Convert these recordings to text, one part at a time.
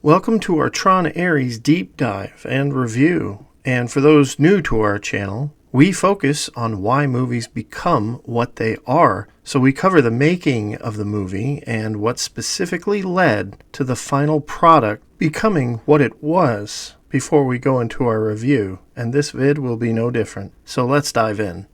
Welcome to our Tron Ares deep dive and review. And for those new to our channel, we focus on why movies become what they are. So we cover the making of the movie and what specifically led to the final product becoming what it was before we go into our review. And this vid will be no different. So let's dive in.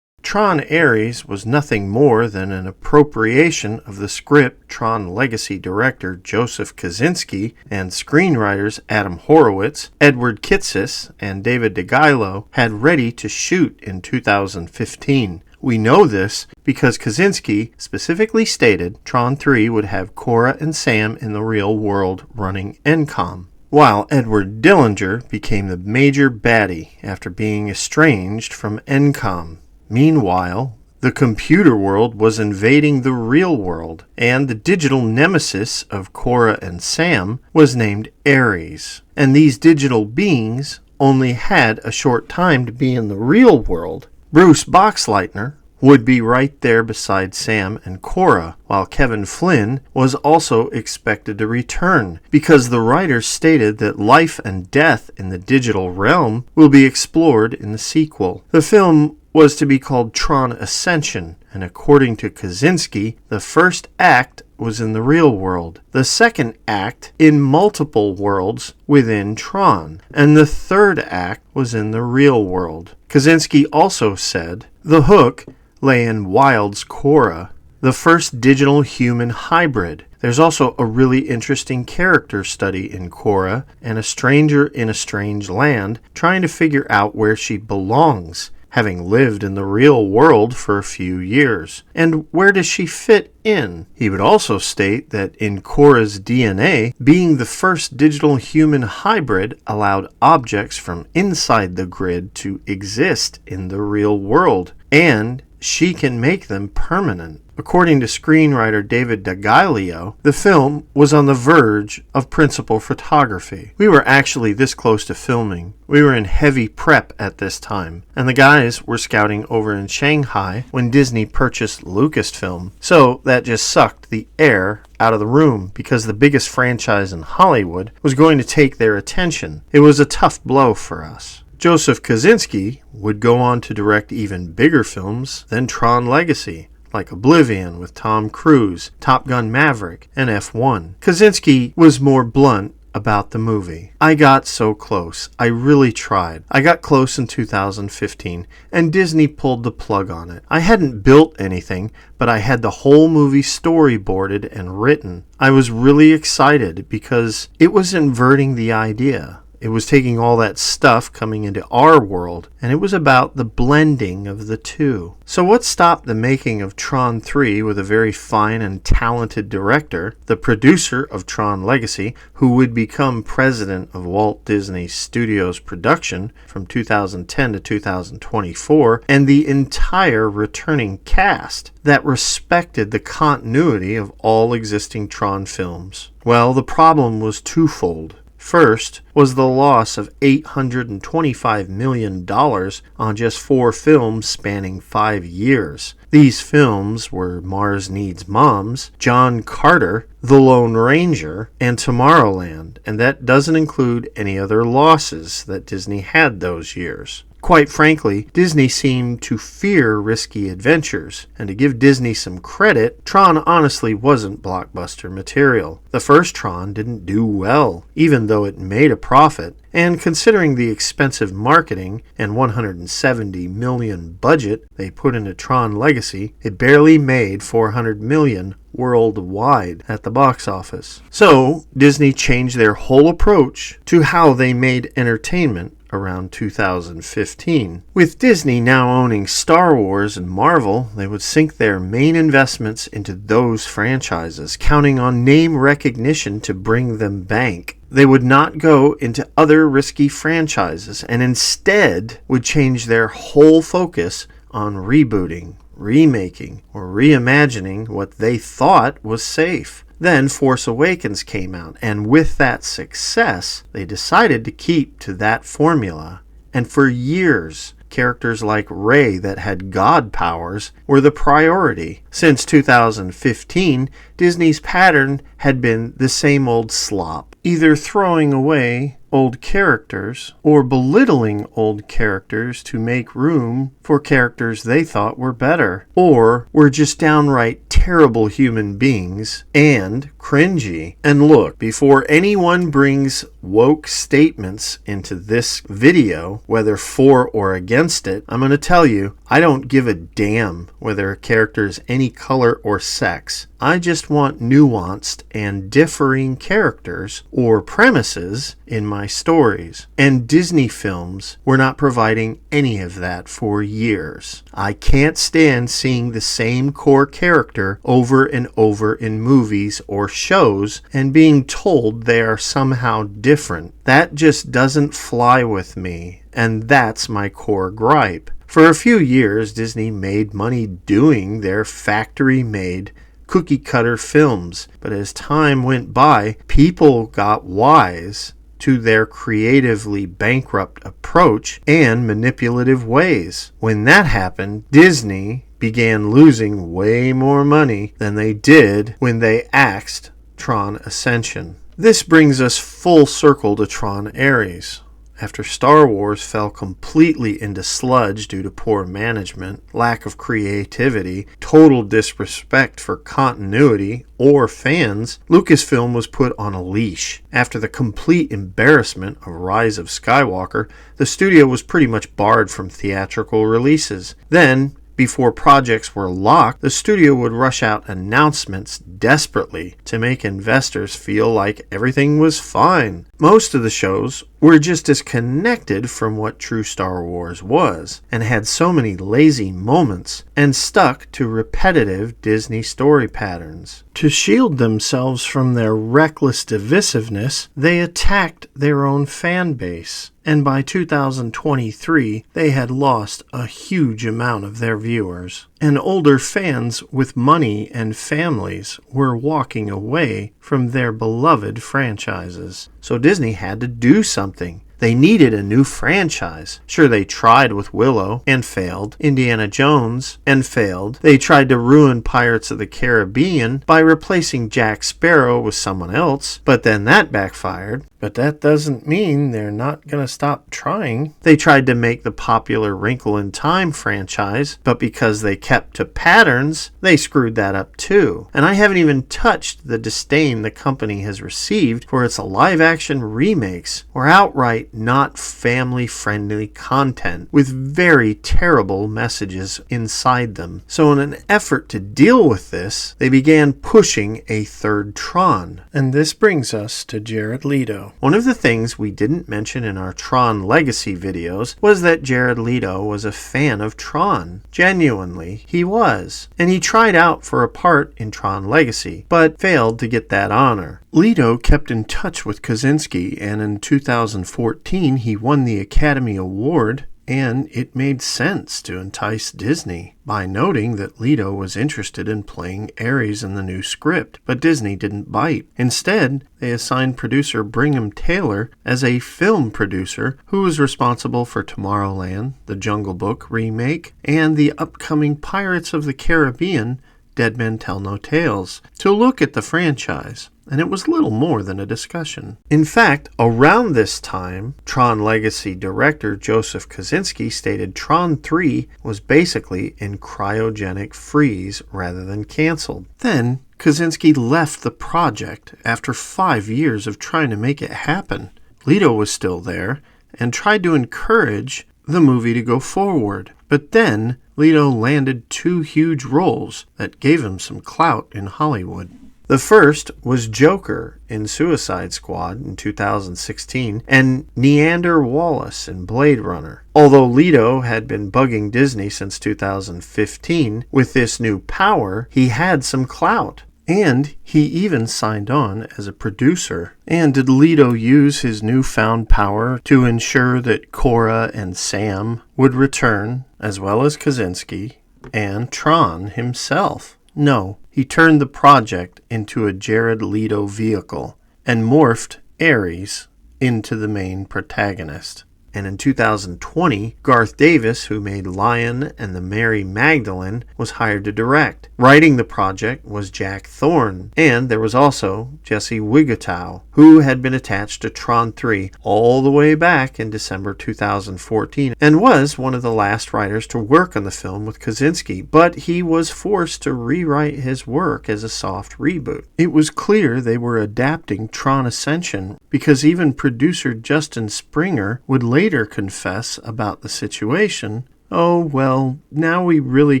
Tron Ares was nothing more than an appropriation of the script Tron Legacy director Joseph Kosinski and screenwriters Adam Horowitz, Edward Kitsis, and David DeGuilo had ready to shoot in 2015. We know this because Kosinski specifically stated Tron 3 would have Cora and Sam in the real world running ENCOM, while Edward Dillinger became the major baddie after being estranged from ENCOM. Meanwhile, the computer world was invading the real world, and the digital nemesis of Cora and Sam was named Ares. And these digital beings only had a short time to be in the real world. Bruce Boxleitner would be right there beside Sam and Cora, while Kevin Flynn was also expected to return, because the writers stated that life and death in the digital realm will be explored in the sequel. The film was to be called Tron Ascension, and according to Kosinski, the first act was in the real world, the second act in multiple worlds within Tron, and the third act was in the real world. Kosinski also said the hook lay in Wild's Cora, the first digital human hybrid. There's also a really interesting character study in Cora and a stranger in a strange land trying to figure out where she belongs, having lived in the real world for a few years. And where does she fit in? He would also state that in Cora's DNA, being the first digital human hybrid allowed objects from inside the grid to exist in the real world, and she can make them permanent. According to screenwriter David DeGuilo, the film was on the verge of principal photography. We were actually this close to filming. We were in heavy prep at this time, and the guys were scouting over in Shanghai when Disney purchased Lucasfilm. So that just sucked the air out of the room because the biggest franchise in Hollywood was going to take their attention. It was a tough blow for us. Joseph Kosinski would go on to direct even bigger films than Tron Legacy, like Oblivion with Tom Cruise, Top Gun Maverick, and F1. Kosinski was more blunt about the movie. I got so close. I really tried. I got close in 2015, and Disney pulled the plug on it. I hadn't built anything, but I had the whole movie storyboarded and written. I was really excited because it was inverting the idea. It was taking all that stuff coming into our world, and it was about the blending of the two. So what stopped the making of Tron 3 with a very fine and talented director, the producer of Tron Legacy, who would become president of Walt Disney Studios production from 2010 to 2024, and the entire returning cast that respected the continuity of all existing Tron films? Well, the problem was twofold. First was the loss of $825 million on just 4 films spanning 5 years. These films were Mars Needs Moms, John Carter, The Lone Ranger, and Tomorrowland, and that doesn't include any other losses that Disney had those years. Quite frankly, Disney seemed to fear risky adventures, and to give Disney some credit, Tron honestly wasn't blockbuster material. The first Tron didn't do well, even though it made a profit, and considering the expensive marketing and $170 million budget they put into Tron Legacy, it barely made $400 million worldwide at the box office. So, Disney changed their whole approach to how they made entertainment around 2015. With Disney now owning Star Wars and Marvel, they would sink their main investments into those franchises, counting on name recognition to bring them bank. They would not go into other risky franchises, and instead would change their whole focus on rebooting, remaking, or reimagining what they thought was safe. Then Force Awakens came out, and with that success, they decided to keep to that formula, and for years characters like Rey that had god powers were the priority. Since 2015, Disney's pattern had been the same old slop, either throwing away old characters or belittling old characters to make room for characters they thought were better, or were just downright terrible human beings and cringy. And look, before anyone brings woke statements into this video, whether for or against it, I'm going to tell you, I don't give a damn whether a character is any color or sex. I just want nuanced and differing characters or premises in my stories. And Disney films were not providing any of that for years. I can't stand seeing the same core character over and over in movies or shows and being told they are somehow different. That just doesn't fly with me, and that's my core gripe. For a few years, Disney made money doing their factory-made cookie-cutter films, but as time went by, people got wise to their creatively bankrupt approach and manipulative ways. When that happened, Disney began losing way more money than they did when they axed Tron Ascension. This brings us full circle to Tron Ares. After Star Wars fell completely into sludge due to poor management, lack of creativity, total disrespect for continuity or fans, Lucasfilm was put on a leash. After the complete embarrassment of Rise of Skywalker, the studio was pretty much barred from theatrical releases. Then, before projects were locked, the studio would rush out announcements desperately to make investors feel like everything was fine. Most of the shows were just disconnected from what true Star Wars was, and had so many lazy moments, and stuck to repetitive Disney story patterns. To shield themselves from their reckless divisiveness, they attacked their own fan base. And by 2023, they had lost a huge amount of their viewers. And older fans with money and families were walking away from their beloved franchises. So Disney had to do something. They needed a new franchise. Sure, they tried with Willow and failed. Indiana Jones and failed. They tried to ruin Pirates of the Caribbean by replacing Jack Sparrow with someone else, but then that backfired. But that doesn't mean they're not going to stop trying. They tried to make the popular Wrinkle in Time franchise, but because they kept to patterns, they screwed that up too. And I haven't even touched the disdain the company has received for its live-action remakes or outright not family-friendly content with very terrible messages inside them. So in an effort to deal with this, they began pushing a third Tron. And this brings us to Jared Leto. One of the things we didn't mention in our Tron Legacy videos was that Jared Leto was a fan of Tron. Genuinely, he was. And he tried out for a part in Tron Legacy, but failed to get that honor. Leto kept in touch with Kaczynski, and in 2014 he won the Academy Award, and it made sense to entice Disney by noting that Leto was interested in playing Ares in the new script, but Disney didn't bite. Instead, they assigned producer Brigham Taylor as a film producer who was responsible for Tomorrowland, the Jungle Book remake, and the upcoming Pirates of the Caribbean, Dead Men Tell No Tales, to look at the franchise. And it was little more than a discussion. In fact, around this time, Tron Legacy director Joseph Kosinski stated Tron 3 was basically in cryogenic freeze rather than canceled. Then, Kosinski left the project after 5 years of trying to make it happen. Leto was still there and tried to encourage the movie to go forward. But then, Leto landed 2 huge roles that gave him some clout in Hollywood. The first was Joker in Suicide Squad in 2016 and Neander Wallace in Blade Runner. Although Leto had been bugging Disney since 2015, with this new power, he had some clout. And he even signed on as a producer. And did Leto use his newfound power to ensure that Cora and Sam would return, as well as Kaczynski and Tron himself? No, he turned the project into a Jared Leto vehicle and morphed Ares into the main protagonist. and in 2020, Garth Davis, who made Lion and the Mary Magdalene, was hired to direct. Writing the project was Jack Thorne, and there was also Jesse Wigatow, who had been attached to Tron 3 all the way back in December 2014, and was one of the last writers to work on the film with Kaczynski, but he was forced to rewrite his work as a soft reboot. It was clear they were adapting Tron Ascension, because even producer Justin Springer would later confess about the situation. Oh, well, now we really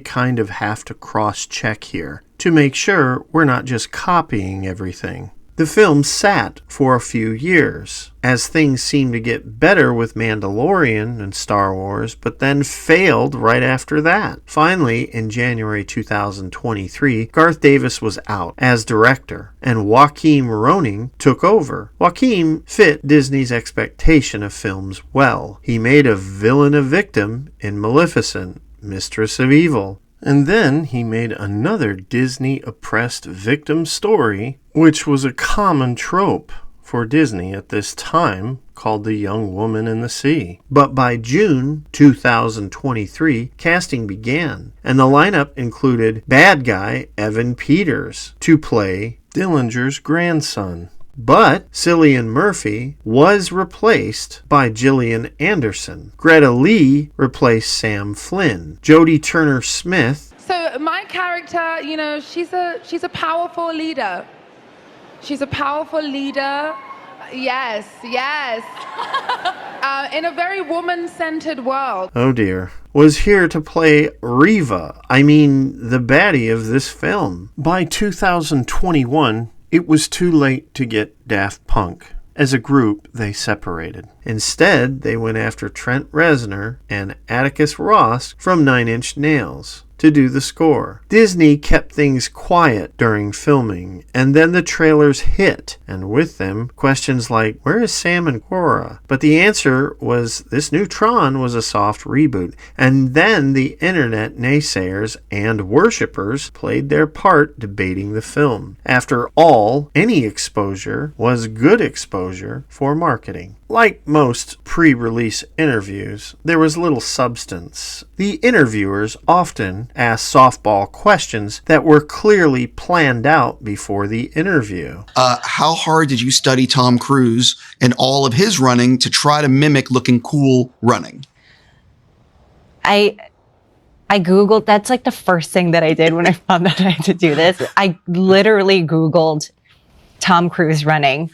kind of have to cross-check here to make sure we're not just copying everything. The film sat for a few years, as things seemed to get better with Mandalorian and Star Wars, but then failed right after that. Finally, in January 2023, Garth Davis was out as director, and Joaquin Roning took over. Joaquin fit Disney's expectation of films well. He made a villain a victim in Maleficent, Mistress of Evil. And then he made another Disney-oppressed victim story, which was a common trope for Disney at this time, called The Young Woman in the Sea. But by June 2023, casting began, and the lineup included bad guy Evan Peters to play Dillinger's grandson. But Cillian Murphy was replaced by Gillian Anderson. Greta Lee replaced Sam Flynn. Jodie Turner-Smith. So my character, she's a powerful leader. She's a powerful leader. Yes. In a very woman-centered world. Oh dear. Was here to play Reva. The baddie of this film. By 2021, it was too late to get Daft Punk. As a group, they separated. Instead, they went after Trent Reznor and Atticus Ross from Nine Inch Nails to do the score. Disney kept things quiet during filming, and then the trailers hit, and with them, questions like, where is Sam and Cora? But the answer was this new Tron was a soft reboot, and then the internet naysayers and worshippers played their part debating the film. After all, any exposure was good exposure for marketing. Like most pre-release interviews, there was little substance. The interviewers often asked softball questions that were clearly planned out before the interview. How hard did you study Tom Cruise and all of his running to try to mimic looking cool running? I Googled, that's like the first thing that I did when I found out I had to do this. I literally Googled Tom Cruise running.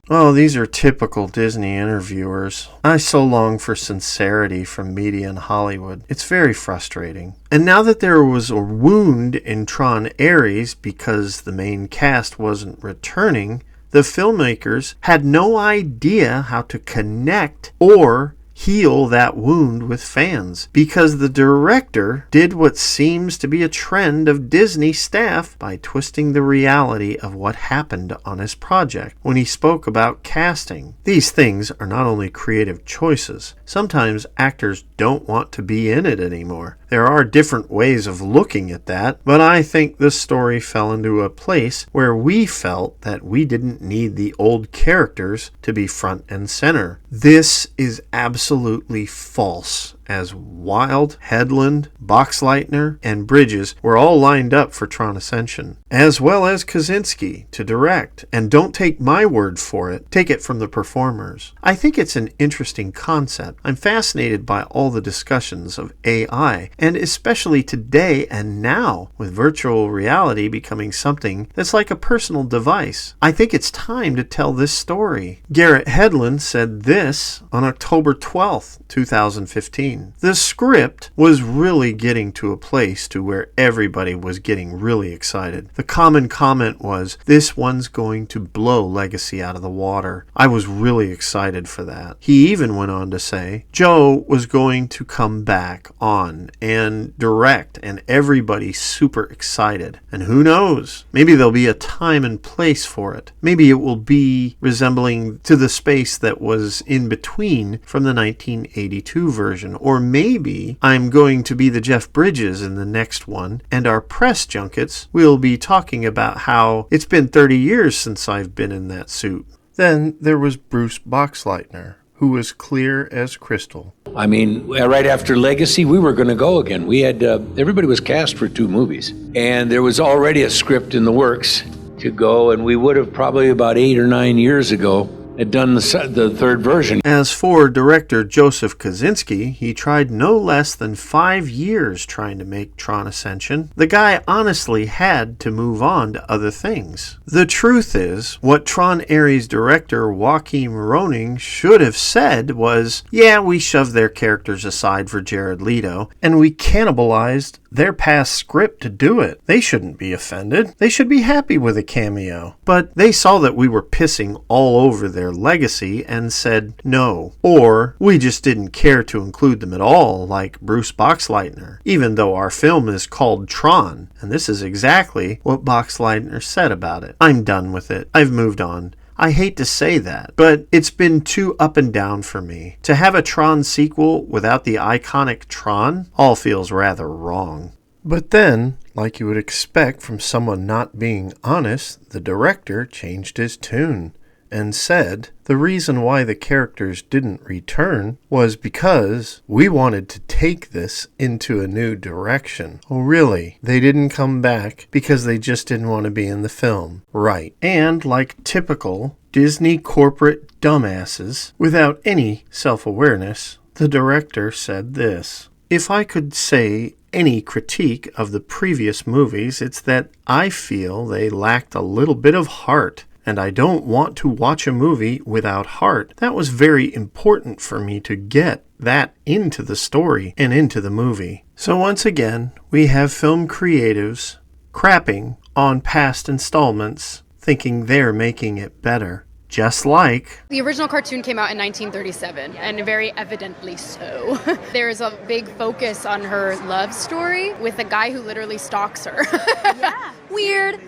Oh, these are typical Disney interviewers. I so long for sincerity from media in Hollywood. It's very frustrating. And now that there was a wound in Tron Ares because the main cast wasn't returning, the filmmakers had no idea how to connect or heal that wound with fans, because the director did what seems to be a trend of Disney staff by twisting the reality of what happened on his project when he spoke about casting. These things are not only creative choices. Sometimes actors don't want to be in it anymore. There are different ways of looking at that, but I think this story fell into a place where we felt that we didn't need the old characters to be front and center. This is absolutely false, as Wild, Hedlund, Boxleitner, and Bridges were all lined up for Tron Ascension, as well as Kaczynski to direct. And don't take my word for it, take it from the performers. I think it's an interesting concept. I'm fascinated by all the discussions of AI, and especially today and now, with virtual reality becoming something that's like a personal device. I think it's time to tell this story. Garrett Hedlund said this on October 12th, 2015. The script was really getting to a place to where everybody was getting really excited. The common comment was, this one's going to blow Legacy out of the water. I was really excited for that. He even went on to say, Joe was going to come back on and direct, and everybody's super excited. And who knows? Maybe there'll be a time and place for it. Maybe it will be resembling to the space that was in between from the 1982 version. Or maybe I'm going to be the Jeff Bridges in the next one, and our press junkets will be talking about how it's been 30 years since I've been in that suit. Then there was Bruce Boxleitner, who was clear as crystal. I mean, right after Legacy, we were going to go again. We had, everybody was cast for 2 movies. And there was already a script in the works to go, and we would have probably about 8 or 9 years ago had done the 3rd version. As for director Joseph Kosinski, he tried no less than 5 years trying to make Tron Ascension. The guy honestly had to move on to other things. The truth is, what Tron Ares director Joachim Roning should have said was, yeah, we shoved their characters aside for Jared Leto, and we cannibalized their past script to do it. They shouldn't be offended. They should be happy with a cameo. But they saw that we were pissing all over their legacy and said no. Or we just didn't care to include them at all, like Bruce Boxleitner, even though our film is called Tron. And this is exactly what Boxleitner said about it. I'm done with it. I've moved on. I hate to say that, but it's been too up and down for me. To have a Tron sequel without the iconic Tron all feels rather wrong. But then, like you would expect from someone not being honest, the director changed his tune and said the reason why the characters didn't return was because we wanted to take this into a new direction. Oh, really? They didn't come back because they just didn't want to be in the film. Right. And like typical Disney corporate dumbasses, without any self-awareness, the director said this: if I could say any critique of the previous movies, it's that I feel they lacked a little bit of heart. And I don't want to watch a movie without heart. That was very important for me to get that into the story and into the movie. So once again, we have film creatives crapping on past installments, thinking they're making it better. Just like the original cartoon came out in 1937, and very evidently so. There is a big focus on her love story with a guy who literally stalks her. Yeah. Weird.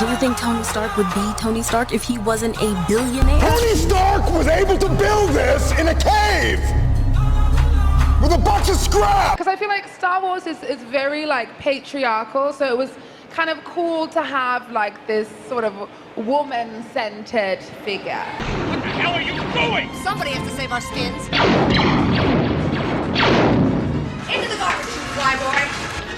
Do you think Tony Stark would be Tony Stark if he wasn't a billionaire? Tony Stark was able to build this in a cave with a bunch of scrap. Because I feel like Star Wars is very like patriarchal, so it was kind of cool to have like this sort of woman-centered figure. What the hell are you doing? Somebody has to save our skins. Into the garbage, fly boy.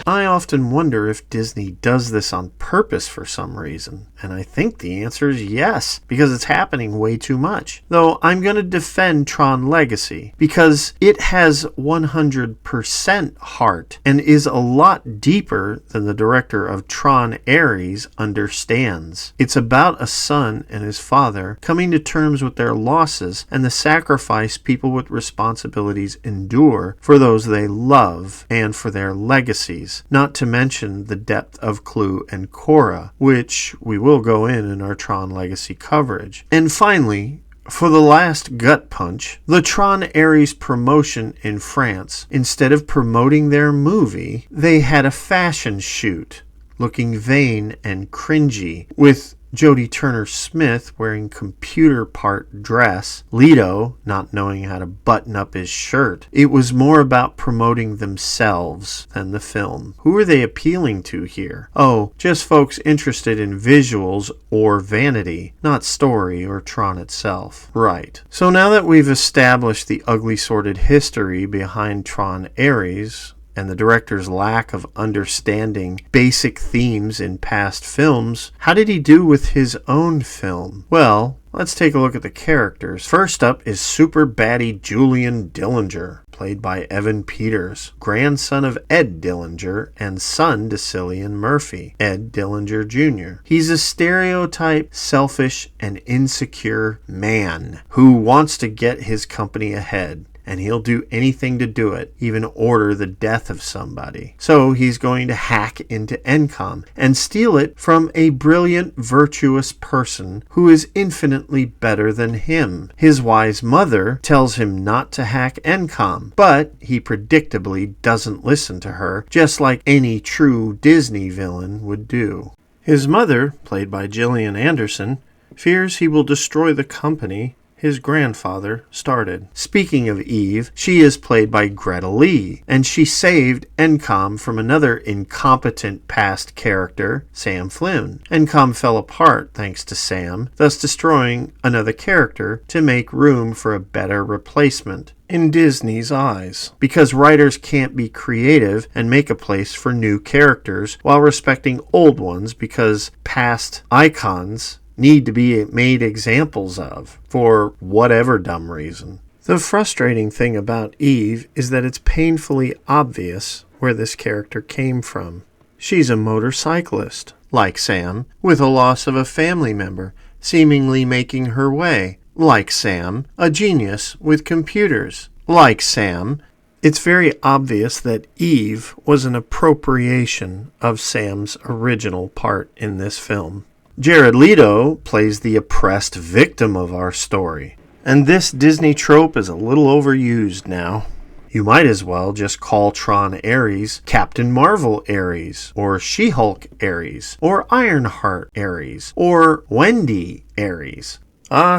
I often wonder if Disney does this on purpose for some reason, and I think the answer is yes, because it's happening way too much. Though I'm going to defend Tron Legacy, because it has 100% heart, and is a lot deeper than the director of Tron Ares understands. It's about a son and his father coming to terms with their losses and the sacrifice people with responsibilities endure for those they love and for their legacies. Not to mention the depth of Clue and Korra, which we will go in our Tron Legacy coverage. And finally, for the last gut punch, the Tron Ares promotion in France, instead of promoting their movie, they had a fashion shoot, looking vain and cringy, with Jodie Turner-Smith wearing computer part dress, Leto not knowing how to button up his shirt. It was more about promoting themselves than the film. Who are they appealing to here? Oh, just folks interested in visuals or vanity, not story or Tron itself. Right. So now that we've established the ugly sordid history behind Tron Ares, and the director's lack of understanding basic themes in past films, how did he do with his own film? Well, let's take a look at the characters. First up is super baddie Julian Dillinger, played by Evan Peters, grandson of Ed Dillinger and son to Cillian Murphy, Ed Dillinger Jr. He's a stereotype, selfish, and insecure man who wants to get his company ahead. And he'll do anything to do it, even order the death of somebody. So he's going to hack into Encom and steal it from a brilliant, virtuous person who is infinitely better than him. His wise mother tells him not to hack Encom, but he predictably doesn't listen to her, just like any true Disney villain would do. His mother, played by Gillian Anderson, fears he will destroy the company his grandfather, started. Speaking of Eve, she is played by Greta Lee, and she saved Encom from another incompetent past character, Sam Flynn. Encom fell apart thanks to Sam, thus destroying another character to make room for a better replacement. In Disney's eyes, because writers can't be creative and make a place for new characters while respecting old ones because past icons need to be made examples of for whatever dumb reason. The frustrating thing about Eve is that it's painfully obvious where this character came from. She's a motorcyclist, like Sam, with a loss of a family member, seemingly making her way. Like Sam, a genius with computers. Like Sam, it's very obvious that Eve was an appropriation of Sam's original part in this film. Jared Leto plays the oppressed victim of our story, and this Disney trope is a little overused now. You might as well just call Tron Ares Captain Marvel Ares, or She-Hulk Ares, or Ironheart Ares, or Wendy Ares.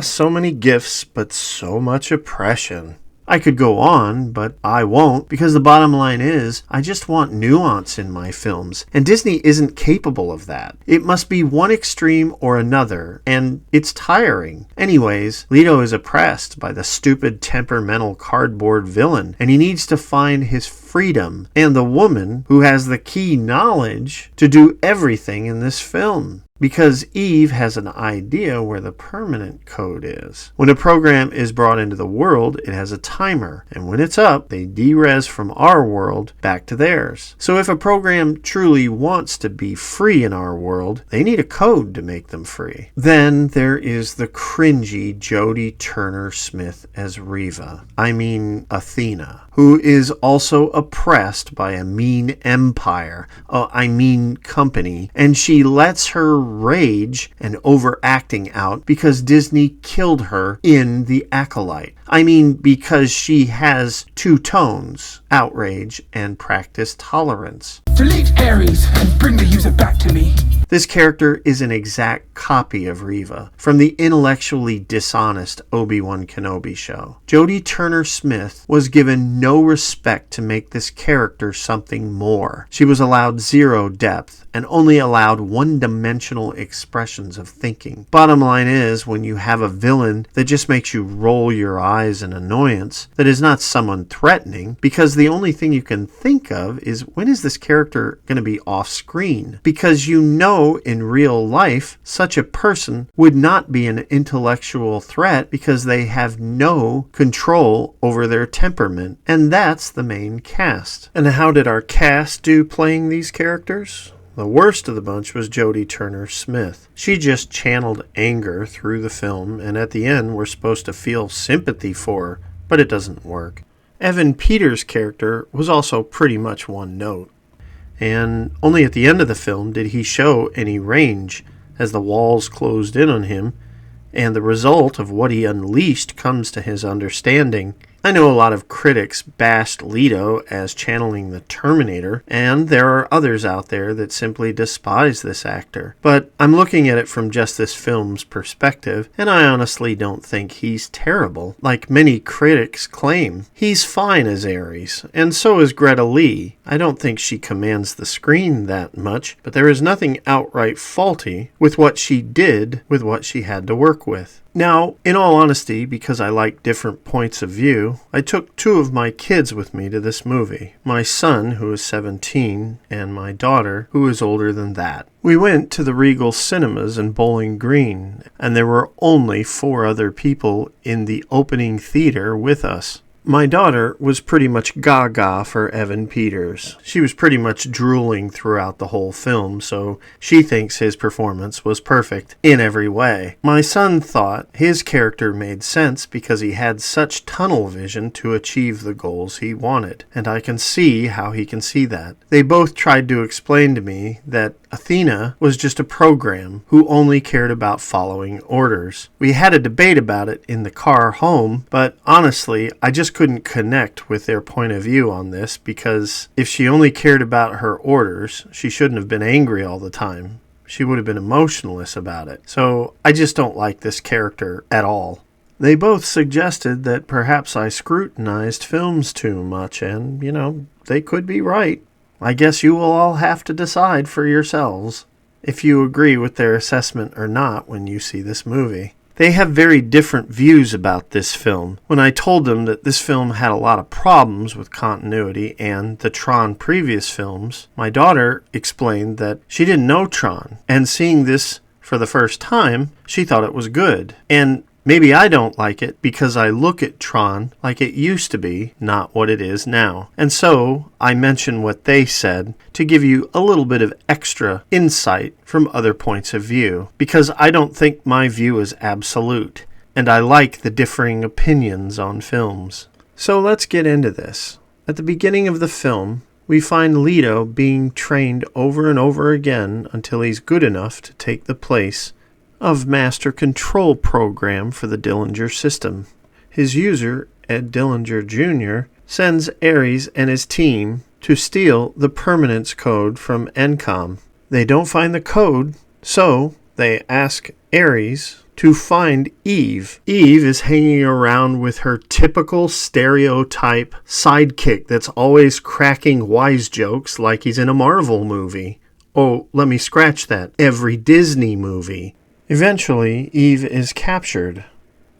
So many gifts, but so much oppression. I could go on, but I won't, because the bottom line is, I just want nuance in my films, and Disney isn't capable of that. It must be one extreme or another, and it's tiring. Anyways, Leto is oppressed by the stupid, temperamental cardboard villain, and he needs to find his freedom, and the woman who has the key knowledge to do everything in this film. Because Eve has an idea where the permanent code is. When a program is brought into the world, it has a timer, and when it's up, they de-res from our world back to theirs. So if a program truly wants to be free in our world, they need a code to make them free. Then there is the cringy Jodie Turner-Smith as Riva. I mean Athena, who is also oppressed by a mean empire, company, and she lets her rage and overacting out because Disney killed her in The Acolyte. Because she has two tones, outrage and practice tolerance. Delete Ares and bring the user back to me. This character is an exact copy of Riva from the intellectually dishonest Obi-Wan Kenobi show. Jodie Turner-Smith was given no respect to make this character something more. She was allowed zero depth and only allowed one-dimensional expressions of thinking. Bottom line is, when you have a villain that just makes you roll your eyes in annoyance, that is not someone threatening, because the only thing you can think of is, when is this character going to be off screen? Because you know in real life, such a person would not be an intellectual threat because they have no control over their temperament. And that's the main cast. And how did our cast do playing these characters? The worst of the bunch was Jodie Turner-Smith. She just channeled anger through the film, and at the end we're supposed to feel sympathy for her, but it doesn't work. Evan Peters' character was also pretty much one note. And only at the end of the film did he show any range as the walls closed in on him, and the result of what he unleashed comes to his understanding. I know a lot of critics bashed Leto as channeling the Terminator, and there are others out there that simply despise this actor. But I'm looking at it from just this film's perspective, and I honestly don't think he's terrible, like many critics claim. He's fine as Ares, and so is Greta Lee. I don't think she commands the screen that much, but there is nothing outright faulty with what she did with what she had to work with. Now, in all honesty, because I like different points of view, I took two of my kids with me to this movie. My son, who is 17, and my daughter, who is older than that. We went to the Regal Cinemas in Bowling Green, and there were only 4 other people in the opening theater with us. My daughter was pretty much gaga for Evan Peters. She was pretty much drooling throughout the whole film, so she thinks his performance was perfect in every way. My son thought his character made sense because he had such tunnel vision to achieve the goals he wanted, and I can see how he can see that. They both tried to explain to me that Athena was just a program who only cared about following orders. We had a debate about it in the car home, but honestly, I just couldn't connect with their point of view on this, because if she only cared about her orders, she shouldn't have been angry all the time. She would have been emotionless about it. So I just don't like this character at all. They both suggested that perhaps I scrutinized films too much, and, they could be right. I guess you will all have to decide for yourselves if you agree with their assessment or not when you see this movie. They have very different views about this film. When I told them that this film had a lot of problems with continuity and the Tron previous films, my daughter explained that she didn't know Tron, and seeing this for the first time, she thought it was good. And maybe I don't like it because I look at Tron like it used to be, not what it is now. And so I mention what they said to give you a little bit of extra insight from other points of view, because I don't think my view is absolute, and I like the differing opinions on films. So let's get into this. At the beginning of the film, we find Leto being trained over and over again until he's good enough to take the place of Master Control Program for the Dillinger system. His user, Ed Dillinger Jr., sends Ares and his team to steal the permanence code from ENCOM. They don't find the code, so they ask Ares to find Eve. Eve is hanging around with her typical stereotype sidekick that's always cracking wise jokes like he's in a Marvel movie. Oh, let me scratch that. Every Disney movie. Eventually, Eve is captured,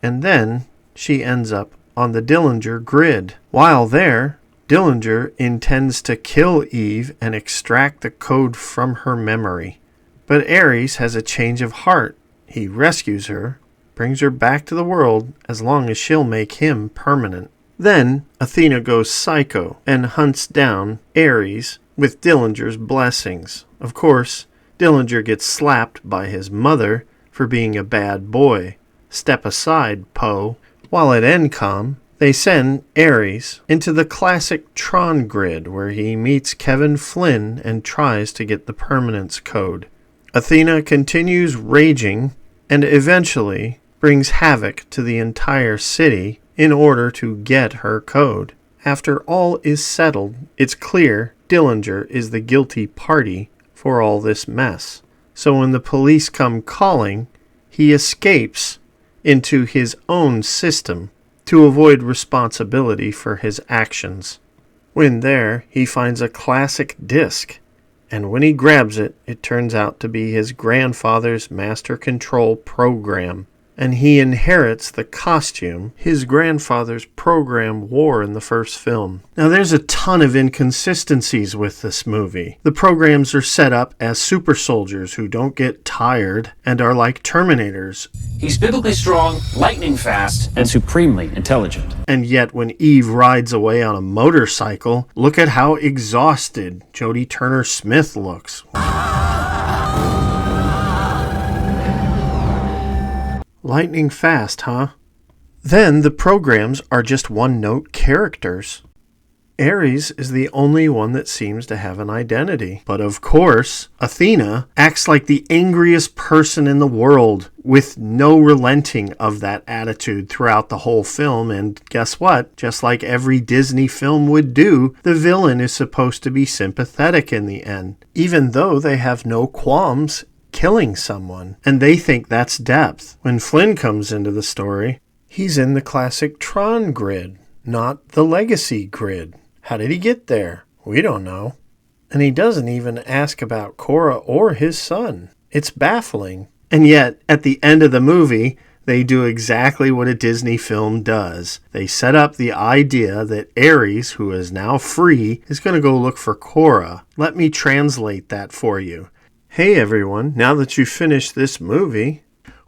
and then she ends up on the Dillinger grid. While there, Dillinger intends to kill Eve and extract the code from her memory. But Ares has a change of heart. He rescues her, brings her back to the world as long as she'll make him permanent. Then, Athena goes psycho and hunts down Ares with Dillinger's blessings. Of course, Dillinger gets slapped by his mother for being a bad boy. Step aside, Poe. While at ENCOM, they send Ares into the classic Tron grid where he meets Kevin Flynn and tries to get the permanence code. Athena continues raging and eventually brings havoc to the entire city in order to get her code. After all is settled, it's clear Dillinger is the guilty party for all this mess. So when the police come calling, he escapes into his own system to avoid responsibility for his actions. When there, he finds a classic disc, and when he grabs it, it turns out to be his grandfather's master control program, and he inherits the costume his grandfather's program wore in the first film. Now, there's a ton of inconsistencies with this movie. The programs are set up as super soldiers who don't get tired and are like Terminators. He's biblically strong, lightning fast, and supremely intelligent. And yet, when Eve rides away on a motorcycle, look at how exhausted Jodie Turner-Smith looks. Lightning fast, huh? Then the programs are just one-note characters. Ares is the only one that seems to have an identity. But of course, Athena acts like the angriest person in the world, with no relenting of that attitude throughout the whole film. And guess what? Just like every Disney film would do, the villain is supposed to be sympathetic in the end, even though they have no qualms killing someone, and they think that's depth. When Flynn comes into the story, he's in the classic Tron grid, not the Legacy grid. How did he get there? We don't know. And he doesn't even ask about Korra or his son. It's baffling. And yet, at the end of the movie, they do exactly what a Disney film does. They set up the idea that Ares, who is now free, is going to go look for Korra. Let me translate that for you. Hey everyone, now that you've finished this movie,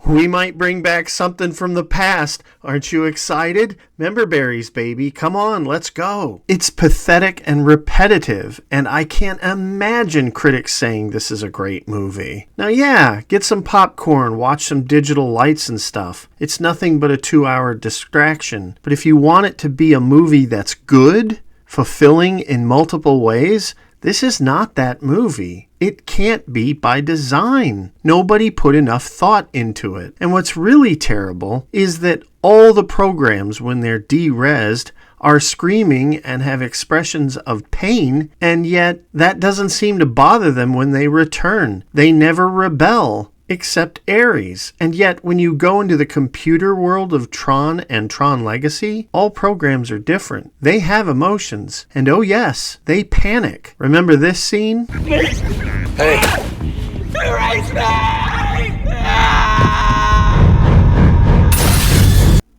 we might bring back something from the past. Aren't you excited? Member berries, baby. Come on, let's go. It's pathetic and repetitive, and I can't imagine critics saying this is a great movie. Now yeah, get some popcorn, watch some digital lights and stuff. It's nothing but a 2-hour distraction. But if you want it to be a movie that's good, fulfilling in multiple ways, this is not that movie. It can't be by design. Nobody put enough thought into it. And what's really terrible is that all the programs, when they're de-resed, are screaming and have expressions of pain, and yet that doesn't seem to bother them when they return. They never rebel. except Ares. And yet, when you go into the computer world of Tron and Tron Legacy, all programs are different. They have emotions, and oh yes, they panic. Remember this scene? Hey! Erase me!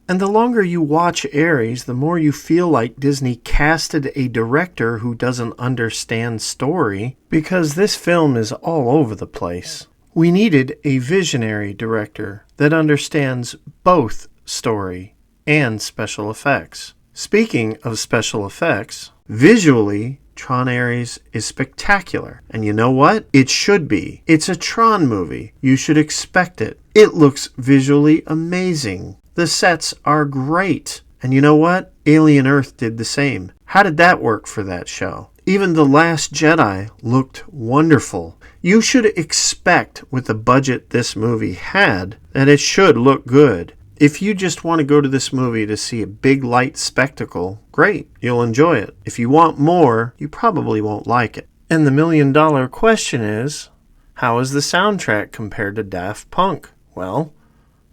And the longer you watch Ares, the more you feel like Disney casted a director who doesn't understand story, because this film is all over the place. We needed a visionary director that understands both story and special effects. Speaking of special effects, visually, Tron Ares is spectacular. And you know what? It should be. It's a Tron movie. You should expect it. It looks visually amazing. The sets are great. And you know what? Alien Earth did the same. How did that work for that show? Even The Last Jedi looked wonderful. You should expect, with the budget this movie had, that it should look good. If you just want to go to this movie to see a big light spectacle, great, you'll enjoy it. If you want more, you probably won't like it. And the million-dollar question is, how is the soundtrack compared to Daft Punk? Well,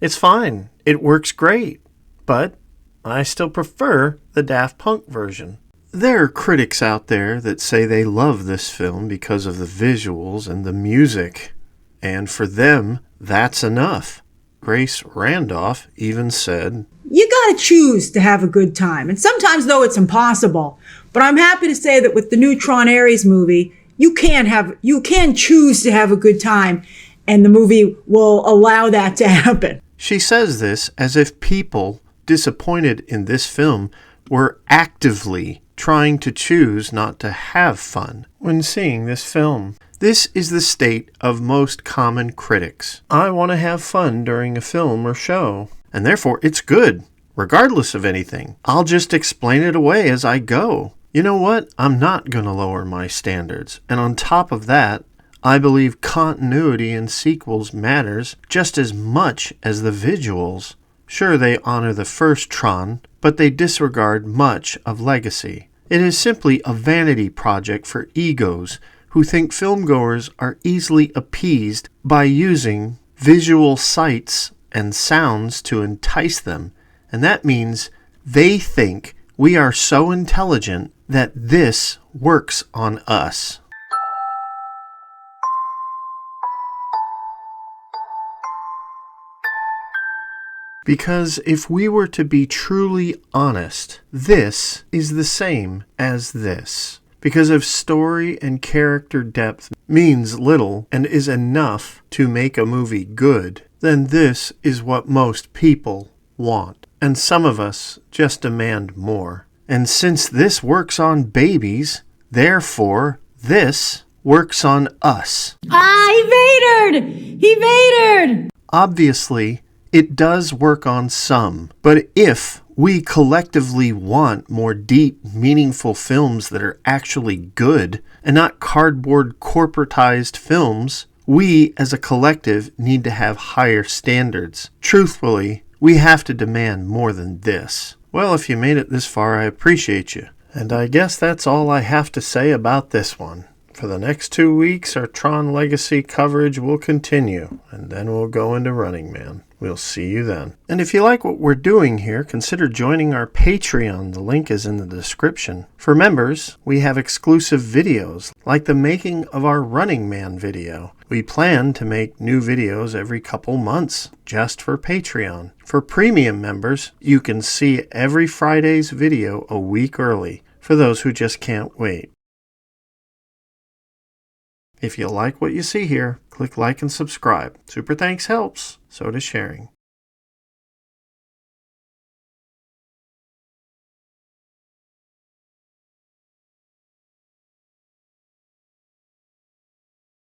it's fine. It works great. But I still prefer the Daft Punk version. There are critics out there that say they love this film because of the visuals and the music. And for them, that's enough. Grace Randolph even said, "You gotta choose to have a good time. And sometimes, though, it's impossible. But I'm happy to say that with the new Tron Ares movie, you can choose to have a good time. And the movie will allow that to happen." She says this as if people disappointed in this film were actively trying to choose not to have fun when seeing this film. This is the state of most common critics. I want to have fun during a film or show, and therefore it's good, regardless of anything. I'll just explain it away as I go. You know what? I'm not going to lower my standards. And on top of that, I believe continuity in sequels matters just as much as the visuals. Sure, they honor the first Tron, but they disregard much of Legacy. It is simply a vanity project for egos who think filmgoers are easily appeased by using visual sights and sounds to entice them. And that means they think we are so intelligent that this works on us. Because if we were to be truly honest, this is the same as this. Because if story and character depth means little and is enough to make a movie good, then this is what most people want. And some of us just demand more. And since this works on babies, therefore this works on us. He vatored! Obviously, it does work on some, but if we collectively want more deep, meaningful films that are actually good and not cardboard corporatized films, we as a collective need to have higher standards. Truthfully, we have to demand more than this. Well, if you made it this far, I appreciate you. And I guess that's all I have to say about this one. For the next 2 weeks, our Tron Legacy coverage will continue, and then we'll go into Running Man. We'll see you then. And if you like what we're doing here, consider joining our Patreon. The link is in the description. For members, we have exclusive videos, like the making of our Running Man video. We plan to make new videos every couple months, just for Patreon. For premium members, you can see every Friday's video a week early, for those who just can't wait. If you like what you see here, click like and subscribe. Super thanks helps. So does sharing.